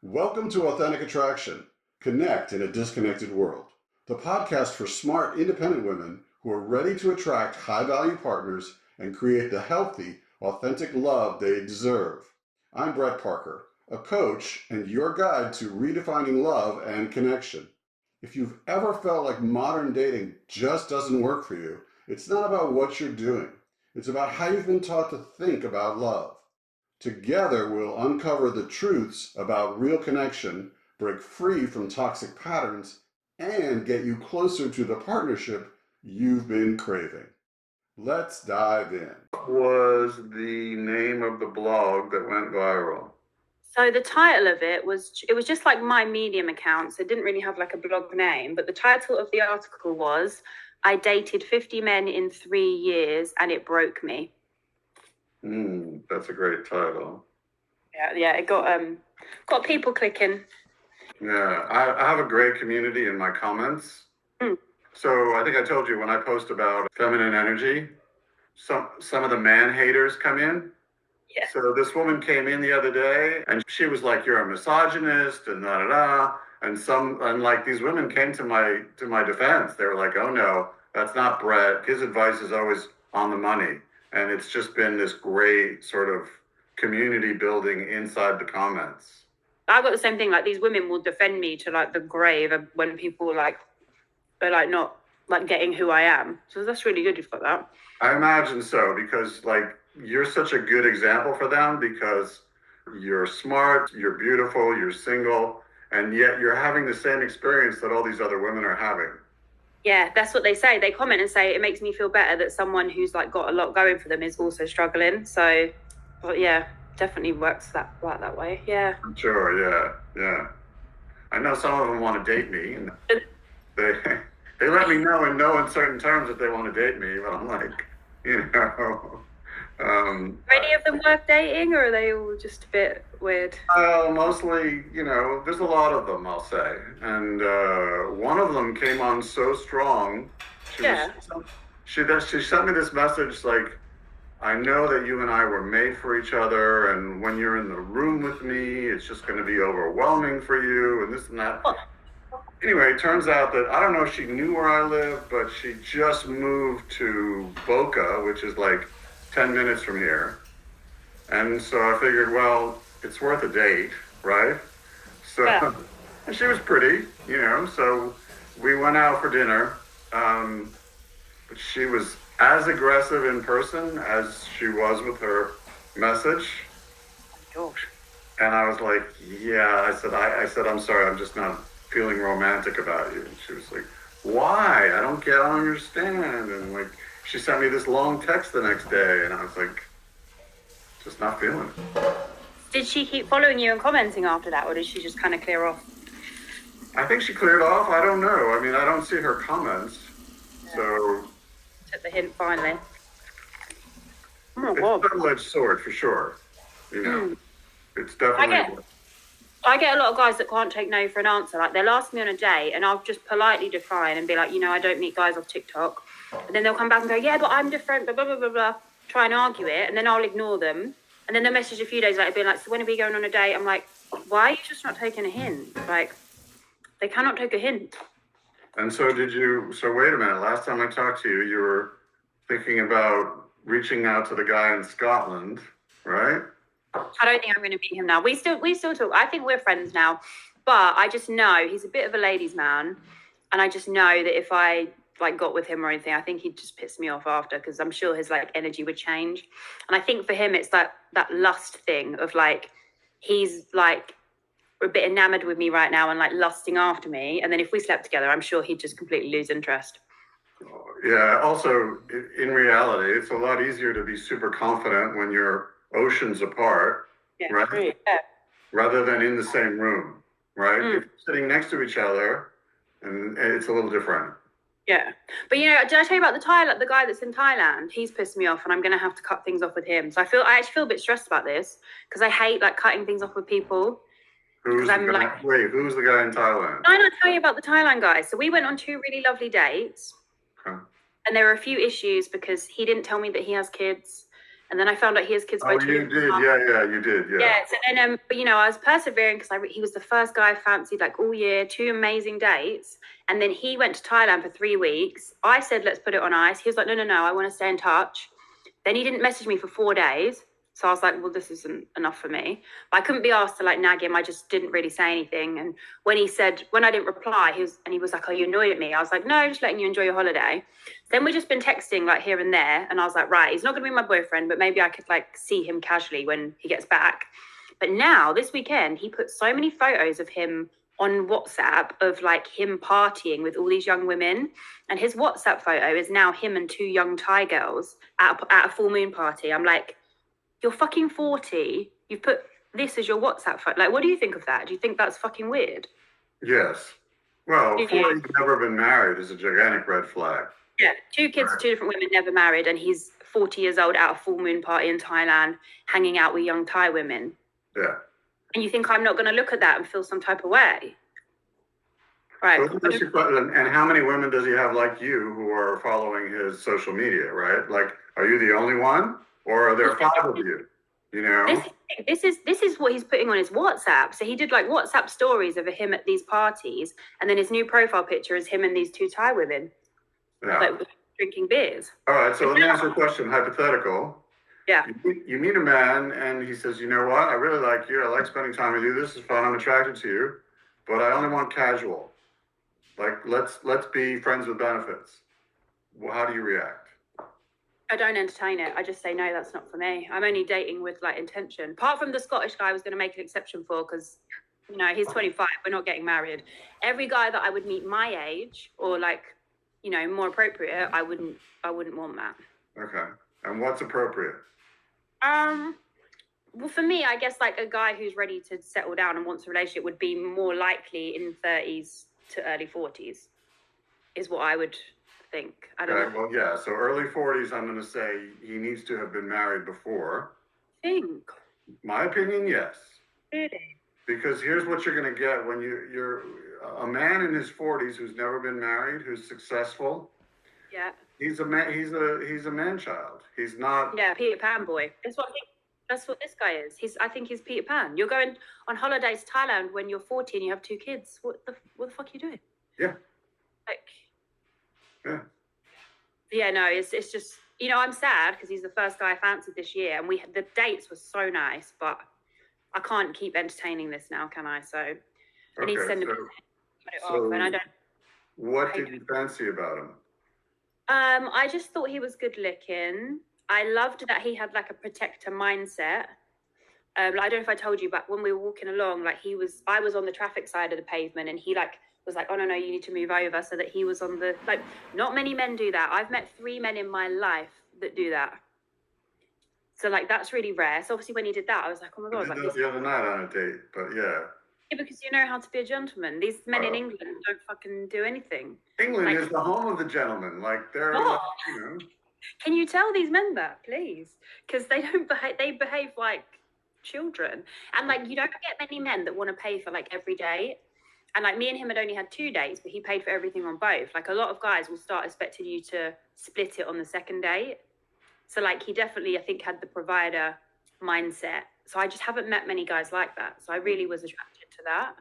Welcome to Authentic Attraction. Connect in a disconnected world. The podcast for smart, independent women who are ready to attract high-value partners and create the healthy, authentic love they deserve. I'm Brett Parker, a coach and your guide to redefining love and connection. If you've ever felt like modern dating just doesn't work for you, it's not about what you're doing. It's about how you've been taught to think about love. Together, we'll uncover the truths about real connection, break free from toxic patterns, and get you closer to the partnership you've been craving. Let's dive in. What was the name of the blog that went viral? So the title of it was just like my Medium account, so it didn't really have like a blog name, but the title of the article was, I dated 50 men in 3 years and it broke me. That's a great title. Yeah, it got people clicking. Yeah, I have a great community in my comments. So I think I told you when I post about feminine energy, some of the man haters come in. Yeah. So this woman came in the other day and she was like, "You're a misogynist," and da da da. And like these women came to my defense. They were like, "Oh no, that's not Brett. His advice is always on the money." And it's just been this great sort of community building inside the comments. I got the same thing. Like these women will defend me to like the grave when people are like not like getting who I am. So that's really good you've got that. I imagine so, because like you're such a good example for them, because you're smart, you're beautiful, you're single, and yet you're having the same experience that all these other women are having. Yeah, that's what they say. They comment and say, it makes me feel better that someone who's like got a lot going for them is also struggling. So, but yeah, definitely works that way. Yeah. Sure, yeah. I know some of them want to date me, and they let me know in no uncertain terms that they want to date me, but I'm like, you know. Are any of them worth dating, or are they all just a bit weird? Mostly, there's a lot of them, I'll say. And one of them came on so strong. She sent me this message like, "I know that you and I were made for each other, and when you're in the room with me, it's just going to be overwhelming for you," and this and that. Oh. Anyway, it turns out that, I don't know if she knew where I live, but she just moved to Boca, which is like 10 minutes from here. And so I figured, well, it's worth a date, right? So, yeah. And she was pretty, so we went out for dinner. But she was as aggressive in person as she was with her message. Oh. And I was like, yeah, I said, "I'm sorry, I'm just not feeling romantic about you." And she was like, "Why? I don't understand." And like, she sent me this long text the next day, and I was like, just not feeling it. Did she keep following you and commenting after that, or did she just kind of clear off? I think she cleared off. I don't know. I mean, I don't see her comments. Yeah. So took the hint finally. Oh, it's a double-edged sword for sure. It's definitely. I get a lot of guys that can't take no for an answer. Like they'll ask me on a date and I'll just politely decline and be like, I don't meet guys off TikTok. And then they'll come back and go, yeah, but I'm different, blah, blah, blah, blah, blah. Try and argue it. And then I'll ignore them. And then they'll message a few days later being like, so when are we going on a date? I'm like, why are you just not taking a hint? Like, they cannot take a hint. And so wait a minute. Last time I talked to you, you were thinking about reaching out to the guy in Scotland, right? I don't think I'm going to meet him now. We still talk. I think we're friends now, but I just know he's a bit of a ladies' man, and I just know that if I like got with him or anything, I think he'd just piss me off after, because I'm sure his like energy would change. And I think for him, it's that lust thing of like he's like a bit enamored with me right now and like lusting after me, and then if we slept together, I'm sure he'd just completely lose interest. Yeah. Also, in reality, it's a lot easier to be super confident when you're oceans apart, right? True. Yeah. Rather than in the same room, right? If you're sitting next to each other, and it's a little different. Yeah, but did I tell you about the guy that's in Thailand? He's pissed me off, and I'm going to have to cut things off with him. So I actually feel a bit stressed about this, because I hate like cutting things off with people. Who's the guy in Thailand? I'm not telling you about the Thailand guy. So we went on 2 really lovely dates, and there were a few issues because he didn't tell me that he has kids. And then I found out he has kids by Oh, two you different did. Yeah, you did. Yeah. Yeah, so then, but I was persevering because he was the first guy I fancied like all year, 2 amazing dates. And then he went to Thailand for 3 weeks. I said, let's put it on ice. He was like, no, I want to stay in touch. Then he didn't message me for 4 days. So I was like, well, this isn't enough for me. But I couldn't be asked to like nag him. I just didn't really say anything. And when I didn't reply, he was like, are you annoyed at me? I was like, no, just letting you enjoy your holiday. Then we've just been texting like here and there. And I was like, right, he's not going to be my boyfriend, but maybe I could like see him casually when he gets back. But now this weekend, he put so many photos of him on WhatsApp of like him partying with all these young women. And his WhatsApp photo is now him and 2 young Thai girls at a full moon party. I'm like, you're fucking 40. You've put this as your WhatsApp photo. Like, what do you think of that? Do you think that's fucking weird? Yes. Well, 40 never been married is a gigantic red flag. Yeah, 2 kids, right. 2 different women, never married, and he's 40 years old at a full moon party in Thailand, hanging out with young Thai women. Yeah. And you think I'm not going to look at that and feel some type of way? Right. And how many women does he have like you who are following his social media, right? Like, are you the only one? Or are there 5 of you? This is what he's putting on his WhatsApp. So he did like WhatsApp stories of him at these parties, and then his new profile picture is him and these 2 Thai women, like drinking beers. All right, so let me ask you a question, hypothetical. Yeah. You meet a man, and he says, you know what? I really like you. I like spending time with you. This is fun. I'm attracted to you, but I only want casual. Like, let's be friends with benefits. Well, how do you react? I don't entertain it. I just say, no, that's not for me. I'm only dating with like intention. Apart from the Scottish guy I was going to make an exception for because, he's 25. We're not getting married. Every guy that I would meet my age or like, more appropriate, I wouldn't want that. Okay. And what's appropriate? Well, for me, I guess like a guy who's ready to settle down and wants a relationship would be more likely in 30s to early 40s is what I would think. I don't know. Well, yeah. So early 40s, I'm going to say he needs to have been married before. Think. My opinion, yes. Really? Because here's what you're going to get when you're a man in his 40s who's never been married, who's successful. Yeah. He's a man. He's a man child. He's not. Yeah, Peter Pan boy. That's what this guy is. I think he's Peter Pan. You're going on holidays to Thailand when you're 40 and you have 2 kids. What the fuck are you doing? Yeah. Like. Yeah. Yeah, no, it's just I'm sad because he's the first guy I fancied this year, and the dates were so nice, but I can't keep entertaining this now, can I? So I need to send him it off, and I don't. What did you fancy about him? I just thought he was good looking. I loved that he had like a protector mindset. I don't know if I told you, but when we were walking along, like I was on the traffic side of the pavement, and he like was like, oh no, you need to move over, so that he was on the like. Not many men do that. I've met 3 men in my life that do that. So like that's really rare. So obviously when he did that, I was like, oh my god, I did that the other night on a date, but yeah. Yeah, because you know how to be a gentleman. These men in England don't fucking do anything. England is the home of the gentleman. Like they're, Can you tell these men that, please? Because they don't behave. They behave like children, and like you don't get many men that want to pay for like every date. And like me and him had only had 2 dates, but he paid for everything on both. Like a lot of guys will start expecting you to split it on the second date. So like he definitely, I think, had the provider mindset. So I just haven't met many guys like that. So I really was attracted to that.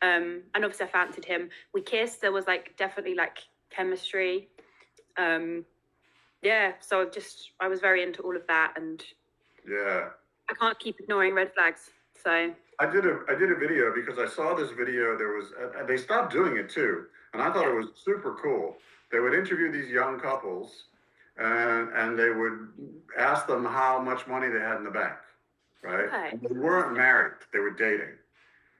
And obviously I fancied him. We kissed. There was like definitely like chemistry. Yeah. So I was very into all of that, and yeah, I can't keep ignoring red flags. So I did a video because I saw this video. There was they stopped doing it too, and I thought it was super cool. They would interview these young couples, and they would ask them how much money they had in the bank, right? Okay. And they weren't married; they were dating.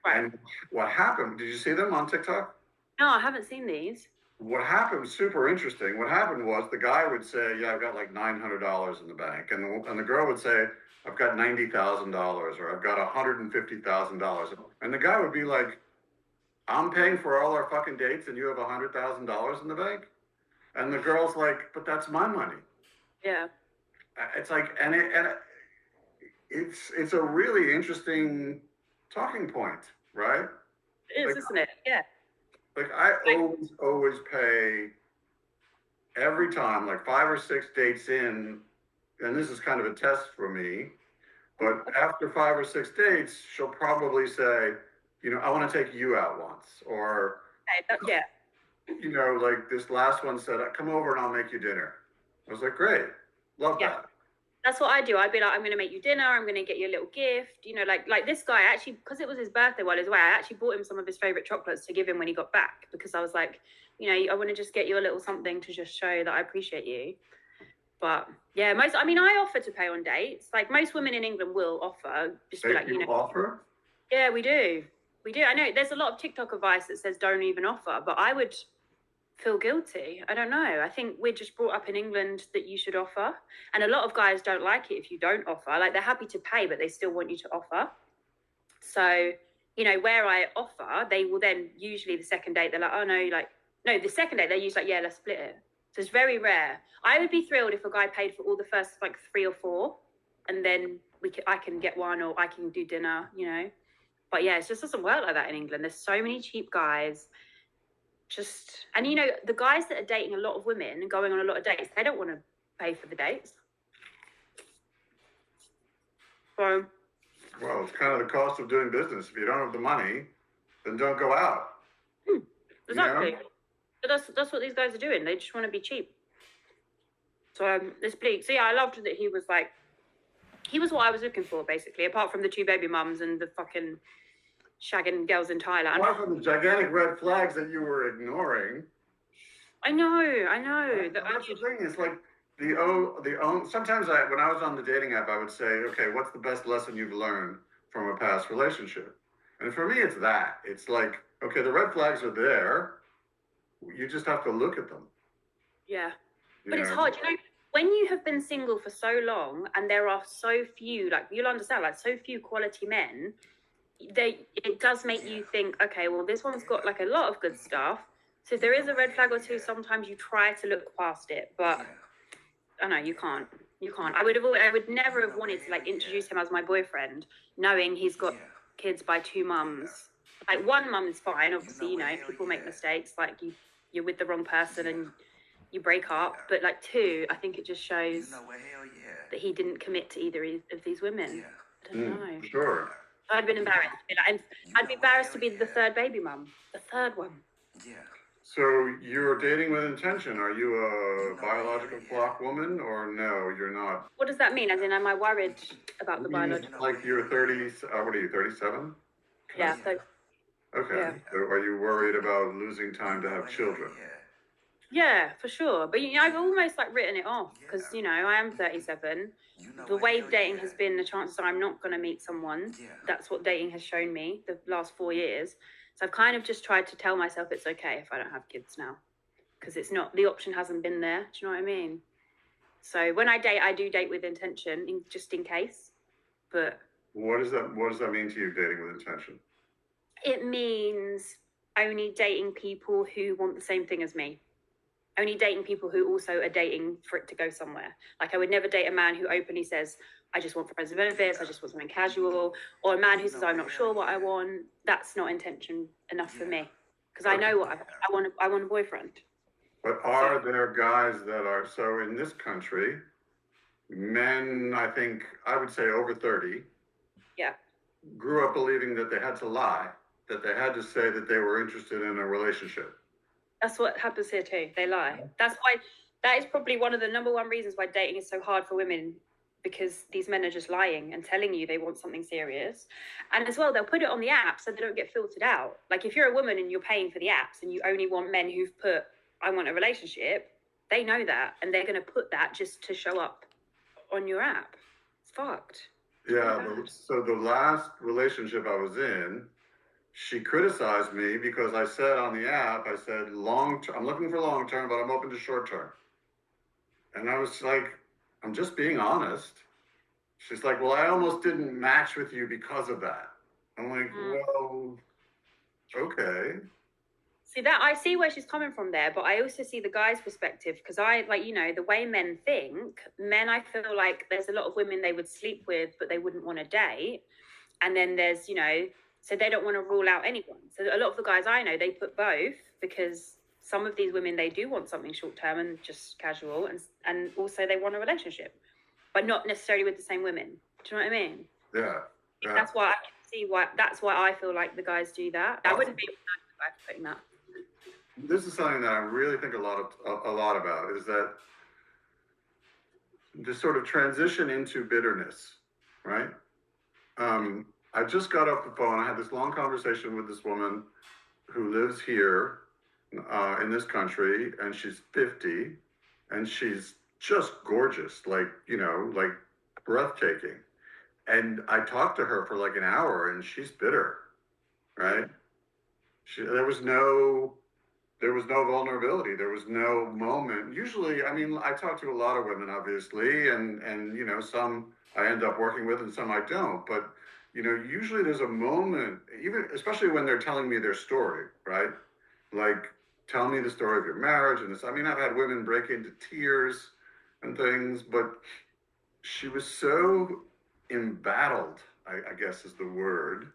Right. And what happened? Did you see them on TikTok? No, I haven't seen these. What happened? Super interesting. What happened was the guy would say, "Yeah, I've got like $900 in the bank," and the girl would say, I've got $90,000 or I've got $150,000. And the guy would be like, I'm paying for all our fucking dates and you have $100,000 in the bank? And the girl's like, but that's my money. Yeah. It's like, and it's a really interesting talking point, right? It is, isn't it? Yeah. Like I always pay every time, like 5 or 6 dates in, and this is kind of a test for me, but after 5 or 6 dates, she'll probably say, I want to take you out once. Or, yeah. Like this last one said, come over and I'll make you dinner. I was like, great. Love that. That's what I do. I'd be like, I'm going to make you dinner. I'm going to get you a little gift. Like this guy, actually, because it was his birthday while he was away, I actually bought him some of his favorite chocolates to give him when he got back, because I was like, I want to just get you a little something to just show that I appreciate you. But yeah, I offer to pay on dates. Like most women in England will offer. Just be like, offer? Yeah, we do. We do. I know there's a lot of TikTok advice that says don't even offer, but I would feel guilty. I don't know. I think we're just brought up in England that you should offer. And a lot of guys don't like it if you don't offer. Like they're happy to pay, but they still want you to offer. So, where I offer, they will then usually the second date, they're like, oh no, the second date, they're usually like, yeah, let's split it. So it's very rare. I would be thrilled if a guy paid for all the first like 3 or 4, and then I can get one, or I can do dinner, But yeah, it just doesn't work like that in England. There's so many cheap guys. And the guys that are dating a lot of women and going on a lot of dates, they don't want to pay for the dates. So, well, it's kind of the cost of doing business. If you don't have the money, then don't go out. Exactly. But that's what these guys are doing. They just want to be cheap. So it's bleak. So yeah, I loved that he was what I was looking for, basically, apart from the 2 baby mums and the fucking shagging girls in Thailand. Apart from the gigantic red flags that you were ignoring. I know. That's the thing. It's like sometimes when I was on the dating app, I would say, okay, what's the best lesson you've learned from a past relationship? And for me, it's that. It's like, okay, the red flags are there. You just have to look at them. Yeah. But it's hard, when you have been single for so long and there are so few, like you'll understand, like so few quality men, it does make you think, okay, well, this one's got like a lot of good stuff. So if there is a red flag or two, sometimes you try to look past it, but I know you can't. I would never have wanted to like introduce him as my boyfriend, knowing he's got kids by 2 mums. Like 1 mum is fine, obviously, people make mistakes, like you're with the wrong person and you break up, but like 2, I think it just shows that he didn't commit to either of these women. I don't know. Sure. I'd been embarrassed. I'd be embarrassed to be the 3rd baby mum, the 3rd one. Yeah. So you're dating with intention. Are you a biological clock woman, or no, you're not? What does that mean? As in, am I worried about the biological? Like you're 30, what are you, 37? Yeah. So, okay. Yeah. So are you worried about losing time to have children? Yeah, for sure. But I've almost like written it off because I am 37. The way dating has been, the chances are I'm not going to meet someone. That's what dating has shown me the last 4 years. So I've kind of just tried to tell myself it's okay if I don't have kids now, because it's not, the option hasn't been there. Do you know what I mean? So when I date, I do date with intention, just in case. But what does that mean to you, dating with intention? It means only dating people who want the same thing as me. Only dating people who also are dating for it to go somewhere. Like I would never date a man who openly says, I just want friends with benefits, I just want something casual, or a man who says, I'm not sure what I want. That's not intention enough for me, because I know what I want. I want a boyfriend. But are there guys that are, so in this country, men, I would say over 30, grew up believing that they had to lie, that they had to say that they were interested in a relationship. That's what happens here too. They lie. That's why, that is probably one of the number 1 reasons why dating is so hard for women, because these men are just lying and telling you they want something serious. And as well, they'll put it on the app so they don't get filtered out. Like if you're a woman and you're paying for the apps and you only want men who've put, I want a relationship, they know that. And they're going to put that just to show up on your app. It's fucked. Yeah. So the last relationship I was in, she criticized me because I said on the app, I said, I'm looking for long term, but I'm open to short term. And I was like, I'm just being honest. She's like, well, I almost didn't match with you because of that. I'm like, well, okay. See that, I see where she's coming from there, but I also see the guy's perspective, because the way men think, I feel like there's a lot of women they would sleep with, but they wouldn't want to date. And then there's, so they don't want to rule out anyone. So a lot of the guys I know, they put both, because some of these women, they do want something short term and just casual, and also they want a relationship. but not necessarily with the same women. Do you know what I mean? Yeah. Yeah. That's why I can see why. That's why I feel like the guys do that. I wouldn't be putting that. This is something that I really think a lot about, is that this sort of transition into bitterness, right? I just got off the phone. I had this long conversation with this woman who lives here in this country, and she's 50, and she's just gorgeous, like, like breathtaking. And I talked to her for like an hour, and she's bitter, right? There was no vulnerability. There was no moment. Usually, I mean, I talk to a lot of women, obviously, and some I end up working with and some I don't. But usually there's a moment, even especially when they're telling me their story, right? Like, tell me the story of your marriage and this. I mean, I've had women break into tears and things, but she was so embattled, I guess is the word,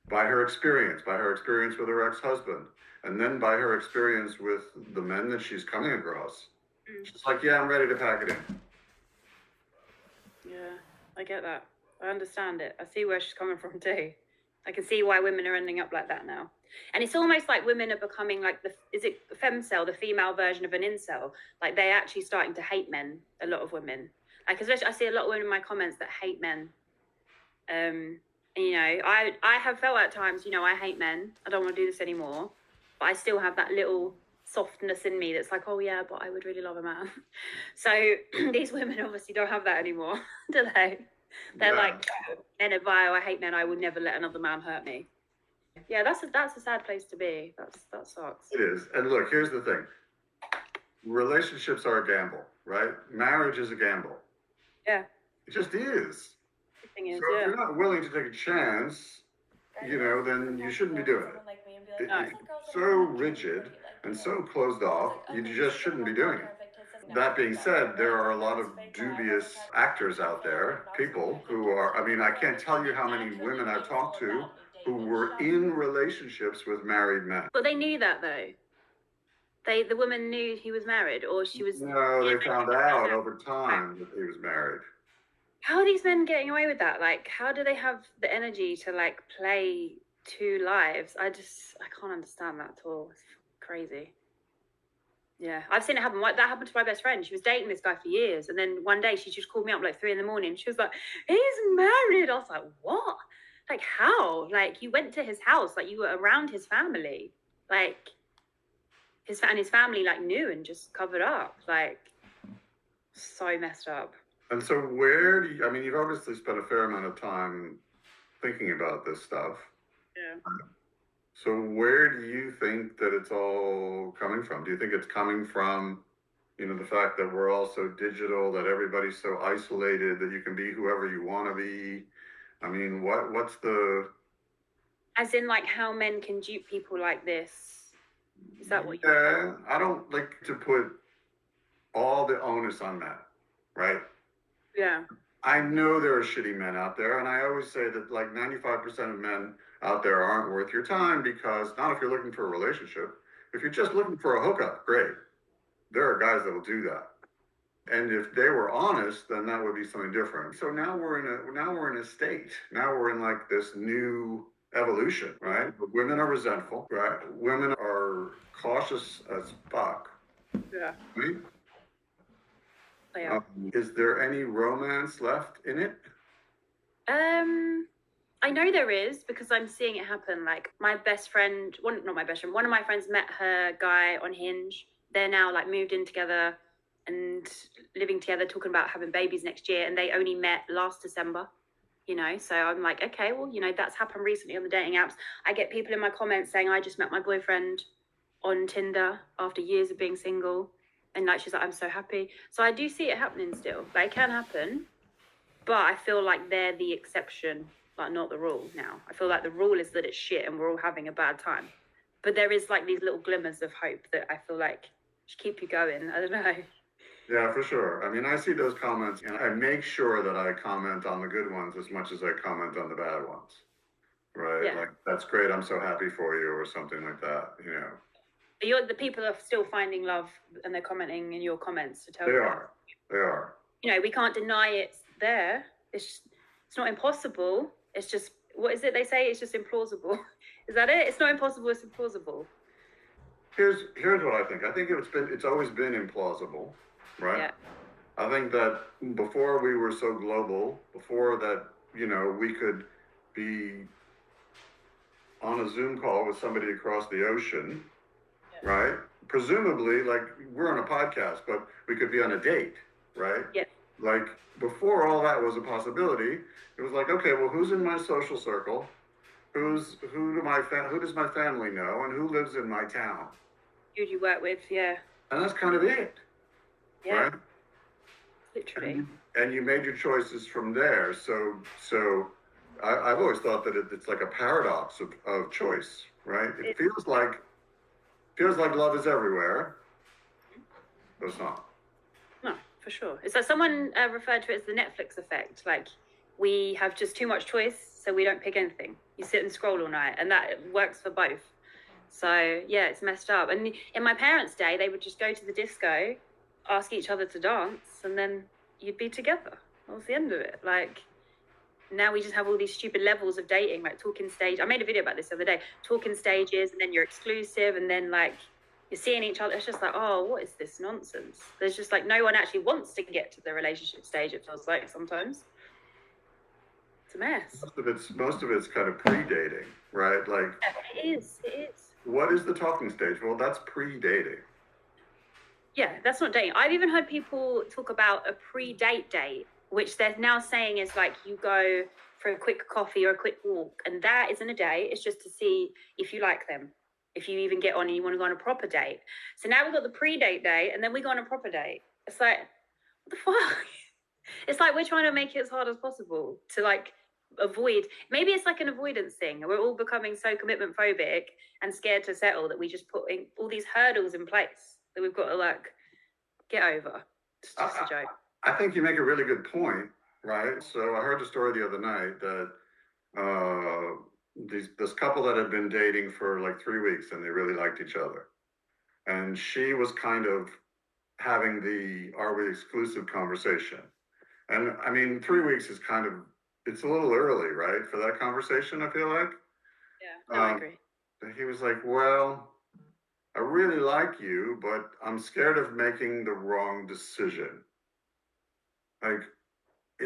by her experience with her ex-husband, and then by her experience with the men that she's coming across. She's like, yeah, I'm ready to pack it in. Yeah, I get that. I understand it. I see where she's coming from too. I can see why women are ending up like that now. And it's almost like women are becoming like is it femcel, the female version of an incel? Like they're actually starting to hate men, a lot of women. Like especially I see a lot of women in my comments that hate men. And, I have felt at times, I hate men. I don't want to do this anymore. But I still have that little softness in me that's like, oh yeah, but I would really love a man. So these women obviously don't have that anymore, do they? They're like, men are vile, I hate men, I would never let another man hurt me. Yeah, that's a sad place to be. That sucks. It is. And look, here's the thing. Relationships are a gamble, right? Marriage is a gamble. Yeah. It just is. The thing is, so if you're not willing to take a chance, then you shouldn't be doing it. It's so rigid and so closed off, you just shouldn't be doing it. That being said, there are a lot of dubious actors out there, people who are, I mean, I can't tell you how many women I've talked to who were in relationships with married men. But they knew that though. The woman knew he was married, or she was. No, they found out over time that he was married. How are these men getting away with that? Like, how do they have the energy to like play two lives? I can't understand that at all. It's crazy. Yeah, I've seen it happen. That happened to my best friend. She was dating this guy for years, and then one day she just called me up like 3 a.m. She was like, "He's married." I was like, "What? Like how? Like you went to his house? Like you were around his family? Like his family like knew and just covered up? Like so messed up." And so where do you, I mean, you've obviously spent a fair amount of time thinking about this stuff. Yeah. So where do you think that it's all coming from? Do you think it's coming from, the fact that we're all so digital, that everybody's so isolated, that you can be whoever you want to be? I mean, what's the... As in like how men can dupe people like this? Is that what you're... I don't like to put all the onus on men, right? Yeah. I know there are shitty men out there, and I always say that like 95% of men out there aren't worth your time, because not if you're looking for a relationship. If you're just looking for a hookup, great. There are guys that will do that. And if they were honest, then that would be something different. So now we're in a state. Now we're in like this new evolution, right? Women are resentful, right? Women are cautious as fuck. Yeah. Right? Yeah. Is there any romance left in it? I know there is, because I'm seeing it happen. Like my best friend, one of my friends met her guy on Hinge. They're now like moved in together and living together, talking about having babies next year, and they only met last December. So I'm like, okay, well, that's happened recently on the dating apps. I get people in my comments saying, I just met my boyfriend on Tinder after years of being single. And like she's like, I'm so happy. So I do see it happening still. Like it can happen, but I feel like they're the exception, like not the rule now. I feel like the rule is that it's shit and we're all having a bad time. But there is like these little glimmers of hope that I feel like should keep you going. I don't know. Yeah, for sure. I mean, I see those comments, and I make sure that I comment on the good ones as much as I comment on the bad ones. Right? Yeah. Like, that's great, I'm so happy for you, or something like that, The people are still finding love, and they're commenting in your comments to tell you. They are. we can't deny it's there. It's not impossible. It's just, what is it they say? It's just implausible. Is that it? It's not impossible. It's implausible. Here's what I think. I think it's always been implausible, right? Yeah. I think that before we were so global, before that, we could be on a Zoom call with somebody across the ocean, right? Presumably, like we're on a podcast, but we could be on a date, right? Yeah. Like before all that was a possibility, it was like, okay, well, who's in my social circle? Who does my family know, and who lives in my town? Who do you work with? Yeah. And that's kind of it, Yeah. right? Literally. And you made your choices from there. So I've always thought that it's like a paradox of choice, right? It feels like love is everywhere, but it's not. No, for sure. It's like someone referred to it as the Netflix effect. Like, we have just too much choice, so we don't pick anything. You sit and scroll all night, and that works for both. So yeah, it's messed up. And in my parents' day, they would just go to the disco, ask each other to dance, and then you'd be together. That was the end of it. Like, now we just have all these stupid levels of dating, like talking stage. I made a video about this the other day. Talking stages, and then you're exclusive, and then like you're seeing each other. It's just like, oh, what is this nonsense? There's just like no one actually wants to get to the relationship stage. It feels like sometimes it's a mess. Most of it's kind of pre-dating, right? Like, yeah, it is. It is. What is the talking stage? Well, that's pre-dating. Yeah, that's not dating. I've even heard people talk about a pre-date date, which they're now saying is like you go for a quick coffee or a quick walk, and that isn't a date. It's just to see if you like them, if you even get on and you want to go on a proper date. So now we've got the pre-date date, and then we go on a proper date. It's like, what the fuck? It's like we're trying to make it as hard as possible to like avoid. Maybe it's like an avoidance thing. We're all becoming so commitment phobic and scared to settle that we just put in all these hurdles in place that we've got to like get over. It's just a joke. I think you make a really good point, right? So I heard the story the other night that this couple that had been dating for like 3 weeks and they really liked each other, and she was kind of having the "are we exclusive" conversation. And I mean, 3 weeks is kind of, it's a little early, right, for that conversation, I feel like. Yeah, no, I agree. He was like, well, I really like you, but I'm scared of making the wrong decision. Like,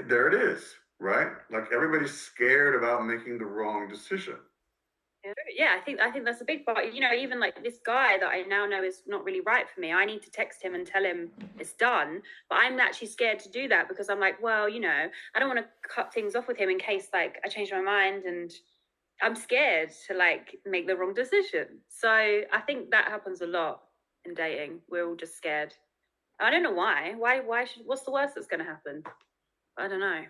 there it is, right? Like, everybody's scared about making the wrong decision. Yeah, I think that's a big part. Even like this guy that I now know is not really right for me. I need to text him and tell him it's done, but I'm actually scared to do that because I'm like, well, I don't want to cut things off with him in case like I change my mind, and I'm scared to like make the wrong decision. So I think that happens a lot in dating. We're all just scared. I don't know why. Why should? What's the worst that's going to happen? I don't know.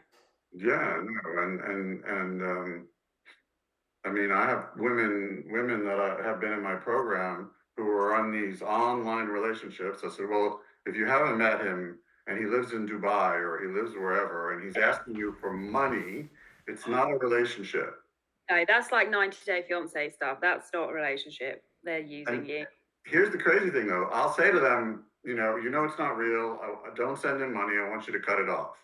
Yeah, no, and I mean, I have women that have been in my program who are on these online relationships. I said, well, if you haven't met him and he lives in Dubai or he lives wherever and he's asking you for money, it's not a relationship. No, that's like 90-Day Fiance stuff. That's not a relationship. They're using you. Here's the crazy thing, though. I'll say to them, it's not real. I don't send him money. I want you to cut it off.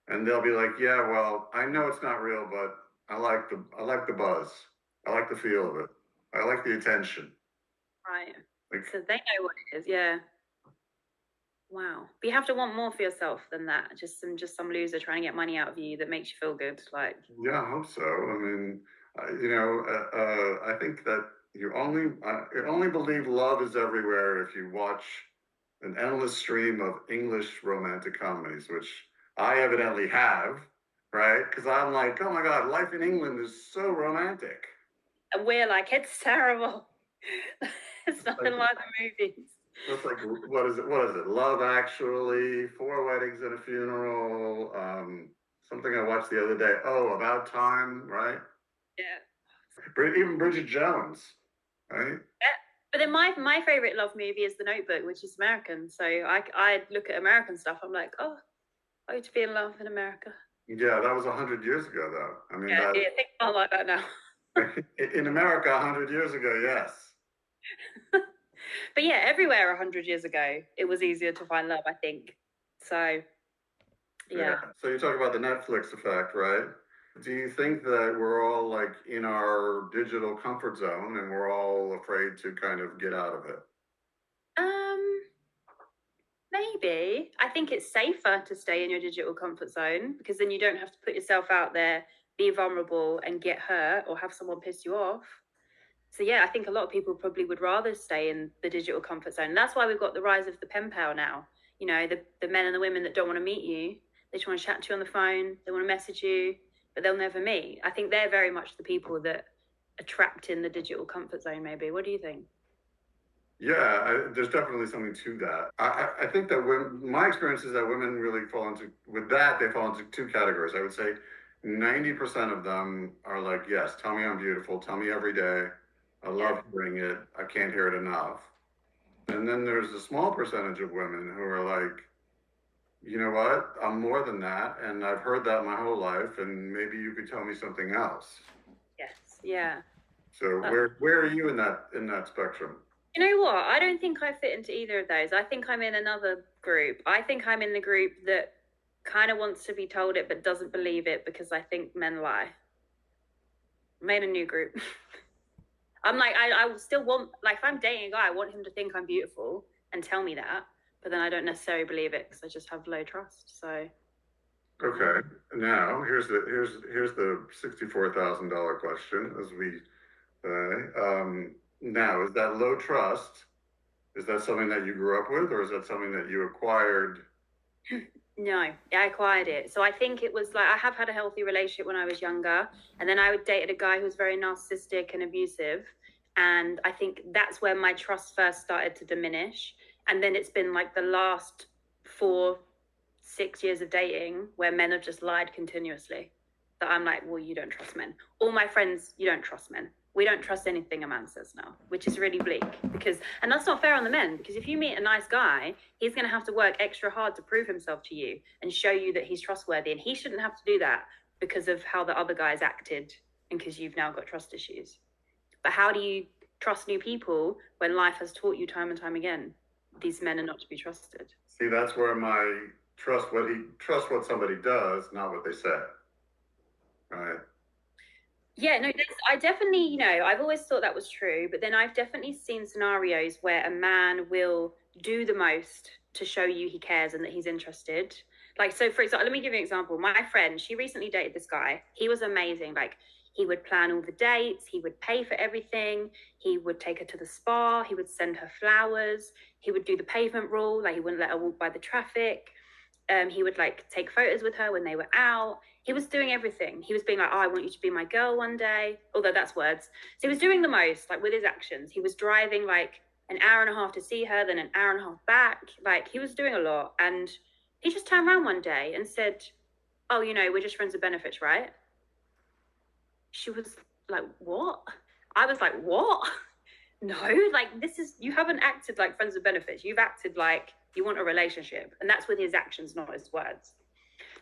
And they'll be like, yeah, well, I know it's not real, but I like the buzz. I like the feel of it. I like the attention. Right. Like, so they know what it is. Yeah. Wow. But you have to want more for yourself than that. Just some loser trying to get money out of you that makes you feel good. Like. Yeah, I hope so. I mean, I think that you only believe love is everywhere if you watch an endless stream of English romantic comedies, which I evidently have, right? Because I'm like, oh my God, life in England is so romantic. And we're like, it's terrible. It's nothing like the movies. It's like, what is it? Love Actually, Four Weddings and a Funeral, something I watched the other day. Oh, About Time, right? Yeah. Even Bridget Jones, right? Yeah. But then my favorite love movie is The Notebook, which is American. So I look at American stuff. I'm like, oh, I want to be in love in America. Yeah, that was 100 years ago, though. I mean, yeah, things aren't like that now. In America, 100 years ago, yes. But yeah, everywhere 100 years ago, it was easier to find love, I think. So Yeah. So you talk about the Netflix effect, right? Do you think that we're all like in our digital comfort zone and we're all afraid to kind of get out of it? Um, Maybe. I think it's safer to stay in your digital comfort zone because then you don't have to put yourself out there, be vulnerable, and get hurt or have someone piss you off. So yeah, I think a lot of people probably would rather stay in the digital comfort zone. That's why we've got the rise of the pen pal now. You know, the men and the women that don't want to meet you, they just want to chat to you on the phone, they want to message you, but they'll never meet. I think they're very much the people that are trapped in the digital comfort zone, maybe. What do you think? Yeah, there's definitely something to that. I think that my experience is that women really fall into, with that, they fall into two categories. I would say 90% of them are like, yes, tell me I'm beautiful, tell me every day. I love hearing it. I can't hear it enough. And then there's a small percentage of women who are like, you know what? I'm more than that, and I've heard that my whole life, and maybe you could tell me something else. Yes. Yeah. So where are you in that spectrum? You know what? I don't think I fit into either of those. I think I'm in another group. I think I'm in the group that kind of wants to be told it but doesn't believe it because I think men lie. Made a new group. I'm like, I still want, like, if I'm dating a guy, I want him to think I'm beautiful and tell me that, but then I don't necessarily believe it because I just have low trust. So, Okay, now here's the $64,000 question, as we say. Now, is that low trust? Is that something that you grew up with, or is that something that you acquired? no, I acquired it. So I think it was like I have had a healthy relationship when I was younger, and then I dated a guy who was very narcissistic and abusive, and I think that's where my trust first started to diminish. And then it's been like the last 4, 6 years of dating where men have just lied continuously. That I'm like, well, you don't trust men. All my friends, you don't trust men. We don't trust anything a man says now, which is really bleak because, and that's not fair on the men because if you meet a nice guy, he's going to have to work extra hard to prove himself to you and show you that he's trustworthy. And he shouldn't have to do that because of how the other guys acted and because you've now got trust issues. But how do you trust new people when life has taught you time and time again these men are not to be trusted? See, that's where my trust what somebody does, not what they say. Right. Yeah, no, I definitely, I've always thought that was true, but then I've definitely seen scenarios where a man will do the most to show you he cares and that he's interested. Like, so for example, let me give you an example. My friend, she recently dated this guy. He was amazing. Like, he would plan all the dates, he would pay for everything, he would take her to the spa, he would send her flowers, he would do the pavement rule, like, he wouldn't let her walk by the traffic. He would like take photos with her when they were out. He was doing everything. He was being like, oh, I want you to be my girl one day, although that's words. So he was doing the most, like with his actions. He was driving like an hour and a half to see her, then an hour and a half back. Like he was doing a lot. And he just turned around one day and said, oh, we're just friends with benefits, right? She was like, what? I was like, what? No, like you haven't acted like friends with benefits. You've acted like you want a relationship. And that's with his actions, not his words.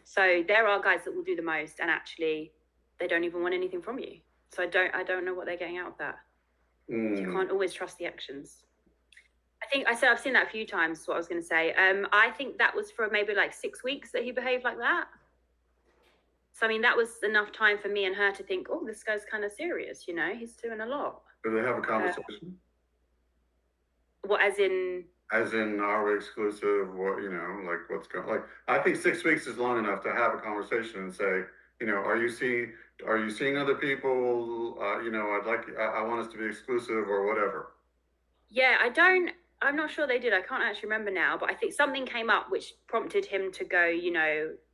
So there are guys that will do the most and actually they don't even want anything from you. So I don't know what they're getting out of that. You can't always trust the actions. I've seen that a few times, what I was going to say. I think that was for maybe like 6 weeks that he behaved like that. So, I mean, that was enough time for me and her to think, oh, this guy's kind of serious, he's doing a lot. Do they have a conversation? What, as in? As in, are we exclusive? What, like what's going, like, I think 6 weeks is long enough to have a conversation and say, are you seeing other people? I want us to be exclusive or whatever. Yeah, I'm not sure they did. I can't actually remember now, but I think something came up which prompted him to go,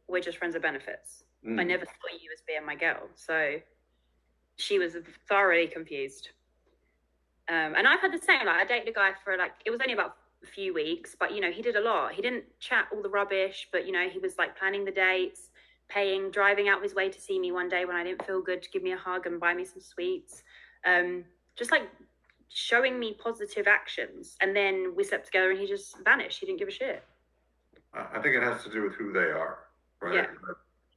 we're just friends with benefits. I never saw you as being my girl. So she was thoroughly confused. And I've had the same, like I dated a guy for like, it was only about a few weeks, but he did a lot. He didn't chat all the rubbish, but he was like planning the dates, paying, driving out of his way to see me one day when I didn't feel good, to give me a hug and buy me some sweets. Just like showing me positive actions. And then we slept together and he just vanished. He didn't give a shit. I think it has to do with who they are, right? Yeah.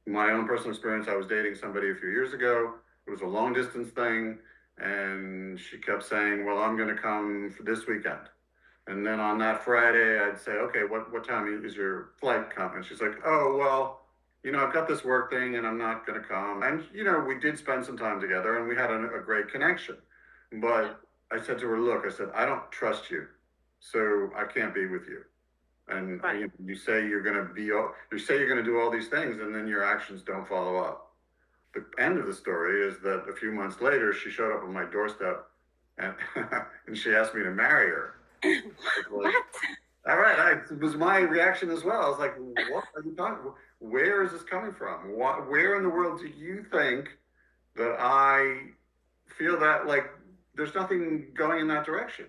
My own personal experience, I was dating somebody a few years ago. It was a long distance thing. And she kept saying, well, I'm going to come for this weekend. And then on that Friday, I'd say, okay, what time is your flight coming? And she's like, oh, well, I've got this work thing and I'm not going to come. And, we did spend some time together and we had a great connection. But I said to her, look, I said, I don't trust you. So I can't be with you. And Right. you say you're going to you say you're going to do all these things and then your actions don't follow up. The end of the story is that a few months later, she showed up on my doorstep and, and she asked me to marry her. What? All right, it was my reaction as well. I was like, what are you talking? Where is this coming from? Where in the world do you think that I feel that like there's nothing going in that direction?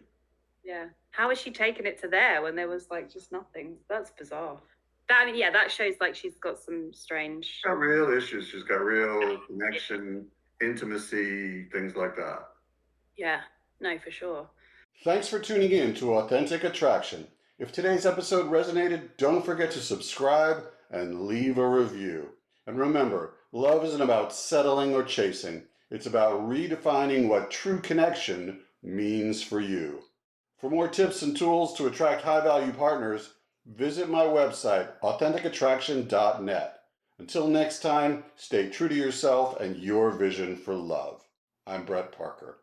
Yeah. How is she taking it to there when there was like just nothing? That's bizarre. That shows like she's got some strange. She's got real issues. She's got real connection, intimacy, things like that. Yeah, no, for sure. Thanks for tuning in to Authentic Attraction. If today's episode resonated, don't forget to subscribe and leave a review. And remember, love isn't about settling or chasing. It's about redefining what true connection means for you. For more tips and tools to attract high-value partners, visit my website, AuthenticAttraction.net. Until next time, stay true to yourself and your vision for love. I'm Brett Parker.